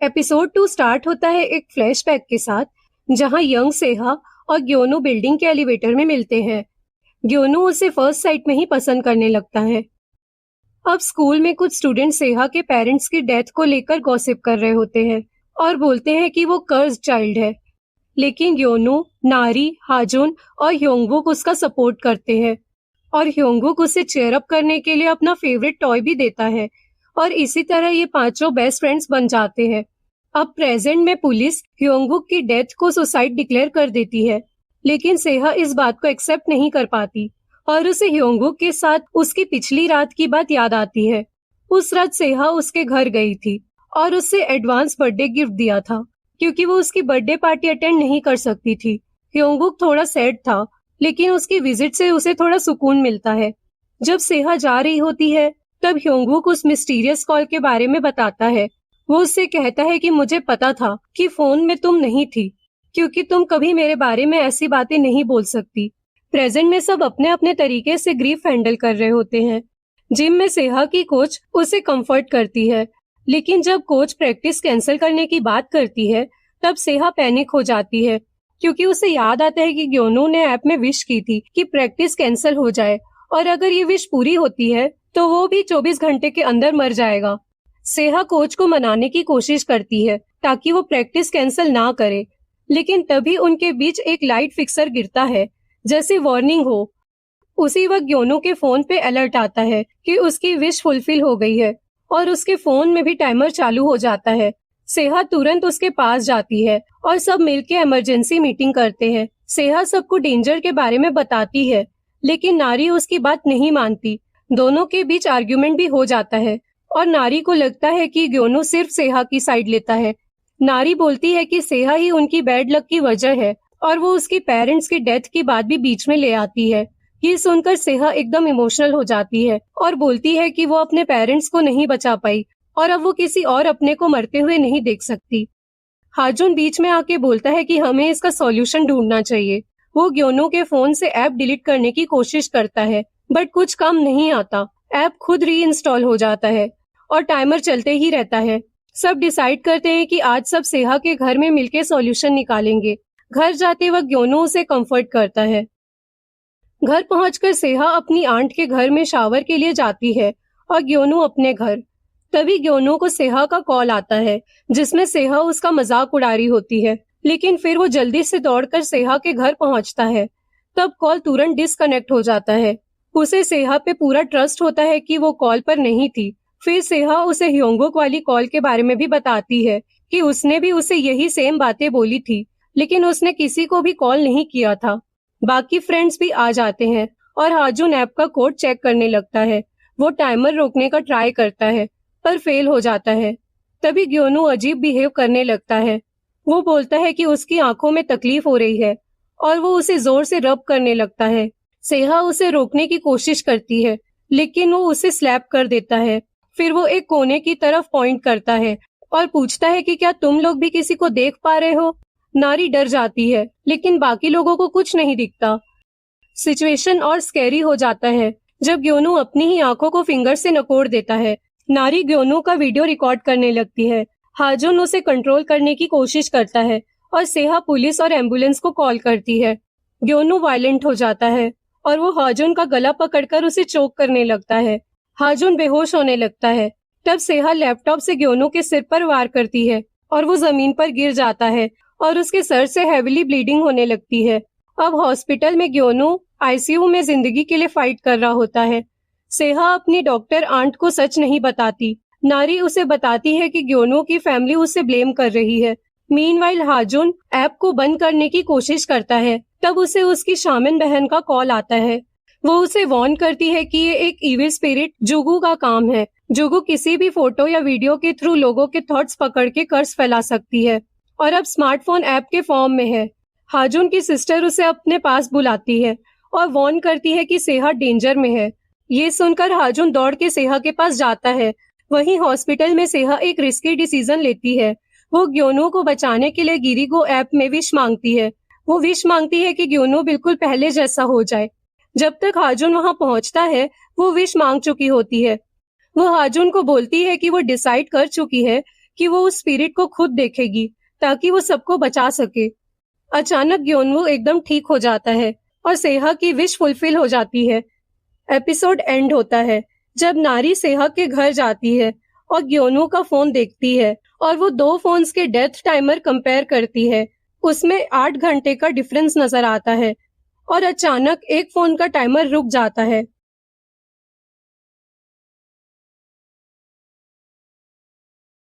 Episode 2 start होता है एक फ्लैशबैक के साथ, जहां यंग सेहा और ग्योनू बिल्डिंग के एलिवेटर में मिलते हैं। ग्योनू उसे फर्स्ट साइट में ही पसंद करने लगता है। अब स्कूल में कुछ स्टूडेंट सेहा के पेरेंट्स की डेथ को लेकर गॉसिप कर रहे होते हैं और बोलते हैं कि वो कर्स्ड चाइल्ड है। लेकिन ग्योनू, नारी, हाजुन और ह्योंगबुक उसका सपोर्ट करते हैं और ह्योंगबुक उसे चेयर अप करने के लिए अपना फेवरेट टॉय भी देता है और इसी तरह ये पांचों बेस्ट फ्रेंड्स बन जाते हैं। अब प्रेजेंट में पुलिस ह्योंगबुक की डेथ को सुसाइड डिक्लेयर कर देती है, लेकिन सेहा इस बात को एक्सेप्ट नहीं कर पाती और उसे ह्योंगबुक के साथ उसकी पिछली रात की बात याद आती है। उस रात सेहा उसके घर गई थी और उससे एडवांस बर्थडे गिफ्ट दिया था क्योंकि वो उसकी बर्थडे पार्टी अटेंड नहीं कर सकती थी। ह्योंगबुक थोड़ा सैड था, लेकिन उसकी विजिट से उसे थोड़ा सुकून मिलता है। जब सेहा जा रही होती है, तब ह्योंगबुक उस मिस्टीरियस कॉल के बारे में बताता है। वो उससे कहता है कि मुझे पता था कि फोन में तुम नहीं थी, क्योंकि तुम कभी मेरे बारे में ऐसी बातें नहीं बोल सकती। प्रेजेंट में सब अपने अपने तरीके से ग्रीफ हैंडल कर रहे होते हैं। जिम में सेहा की कोच उसे कंफर्ट करती है, लेकिन जब कोच प्रैक्टिस कैंसिल करने की बात करती है, तब सेहा पैनिक हो जाती है, क्योंकि उसे याद आता है कि ग्योनू ने ऐप में विश की थी कि प्रैक्टिस कैंसिल हो जाए और अगर ये विश पूरी होती है तो वो भी 24 घंटे के अंदर मर जाएगा। सेहा कोच को मनाने की कोशिश करती है ताकि वो प्रैक्टिस कैंसिल ना करे, लेकिन तभी उनके बीच एक लाइट फिक्सर गिरता है, जैसे वार्निंग हो। उसी वक्त ग्योनू के फोन पे अलर्ट आता है कि उसकी विश फुलफिल हो गई है और उसके फोन में भी टाइमर चालू हो जाता है। सेहा तुरंत उसके पास जाती है और सब मिलके इमरजेंसी मीटिंग करते हैं। सेहा सबको डेंजर के बारे में बताती है, लेकिन नारी उसकी बात नहीं मानती। दोनों के बीच आर्ग्यूमेंट भी हो जाता है और नारी को लगता है कि ग्योनू सिर्फ सेहा की साइड लेता है। नारी बोलती है कि सेहा ही उनकी बैड लक की वजह है और वो उसकी पेरेंट्स की डेथ की बात भी बीच में ले आती है। ये सुनकर सेहा एकदम इमोशनल हो जाती है और बोलती है कि वो अपने पेरेंट्स को नहीं बचा पाई और अब वो किसी और अपने को मरते हुए नहीं देख सकती। हाजुन बीच में आके बोलता है कि हमें इसका सॉल्यूशन ढूंढना चाहिए। वो ग्योनू के फोन से ऐप डिलीट करने की कोशिश करता है, बट कुछ काम नहीं आता। ऐप खुद री इंस्टॉल हो जाता है और टाइमर चलते ही रहता है। सब डिसाइड करते हैं कि आज सब सेहा के घर में मिलके सॉल्यूशन निकालेंगे। घर जाते वक्त ग्योनू उसे कंफर्ट करता है। घर पहुंचकर सेहा अपनी आंट के घर में शावर के लिए जाती है और ग्योनू अपने घर। तभी ग्योनू को सेहा का कॉल आता है, जिसमें सेहा उसका मजाक उड़ा रही होती है, लेकिन फिर वो जल्दी से दौड़कर सेहा के घर पहुंचता है। तब कॉल तुरंत डिस्कनेक्ट हो जाता है। उसे सेहा पे पूरा ट्रस्ट होता है कि वो कॉल पर नहीं थी। फिर सेहा उसे ह्योंगबुक वाली कॉल के बारे में भी बताती है कि उसने भी उसे यही सेम बातें बोली थी, लेकिन उसने किसी को भी कॉल नहीं किया था। बाकी फ्रेंड्स भी आ जाते हैं और हाजुन ऐप का कोड चेक करने लगता है। वो टाइमर रोकने का ट्राई करता है, पर फेल हो जाता है। तभी ग्योनू अजीब बिहेव करने लगता है। वो बोलता है कि उसकी आंखों में तकलीफ हो रही है और वो उसे जोर से रब करने लगता है। सेहा उसे रोकने की कोशिश करती है, लेकिन वो उसे स्लैप कर देता है। फिर वो एक कोने की तरफ पॉइंट करता है और पूछता है कि क्या तुम लोग भी किसी को देख पा रहे हो? नारी डर जाती है, लेकिन बाकी लोगों को कुछ नहीं दिखता। सिचुएशन और स्कैरी हो जाता है जब ग्योनू अपनी ही आंखों को फिंगर से नकोड़ देता है। नारी ग्योनू का वीडियो रिकॉर्ड करने लगती है। हाजुन उसे कंट्रोल करने की कोशिश करता है और सेहा पुलिस और एम्बुलेंस को कॉल करती है। ग्योनू वायलेंट हो जाता है और वो हाजुन का गला पकड़कर उसे चोक करने लगता है। हाजुन बेहोश होने लगता है। तब सेहा लैपटॉप से ग्योनू के सिर पर वार करती है और वो जमीन पर गिर जाता है और उसके सर से हेविली ब्लीडिंग होने लगती है। अब हॉस्पिटल में ग्योनू आईसीयू में जिंदगी के लिए फाइट कर रहा होता है। सेहा अपनी डॉक्टर आंट को सच नहीं बताती। नारी उसे बताती है कि ग्योनू की फैमिली उसे ब्लेम कर रही है। मीनवाइल हाजुन ऐप को बंद करने की कोशिश करता है। तब उसे उसकी शामिन बहन का कॉल आता है। वो उसे वार्न करती है कि ये एक इविल स्पिरिट जुगू का काम है। जुगू किसी भी फोटो या वीडियो के थ्रू लोगों के थॉट्स पकड़ के कर्स फैला सकती है और अब स्मार्टफोन ऐप के फॉर्म में है। हाजुन की सिस्टर उसे अपने पास बुलाती है और वार्न करती है कि सेहा डेंजर में है। ये सुनकर हाजुन दौड़ के सेहा के पास जाता है। वहीं हॉस्पिटल में सेहा एक रिस्की डिसीजन लेती है। वो ग्योनू को बचाने के लिए गिरिगो ऐप में विश मांगती है। वो विश मांगती है कि ग्योनू बिल्कुल पहले जैसा हो जाए। जब तक हाजुन वहां पहुंचता है, वो विश मांग चुकी होती है। वो हाजुन को बोलती है कि वो डिसाइड कर चुकी है कि वो उस स्पिरिट को खुद देखेगी ताकि वो सबको बचा सके। अचानक ग्योनवू एकदम ठीक हो जाता है और सेहा की विश फुलफिल हो जाती है। एपिसोड एंड होता है जब नारी सेहा के घर जाती है और ग्योनवू का फोन देखती है और वो 2 फोन्स के डेथ टाइमर कंपेयर करती है। उसमें 8 घंटे का डिफरेंस नजर आता है और अचानक एक फोन का टाइमर रुक जाता है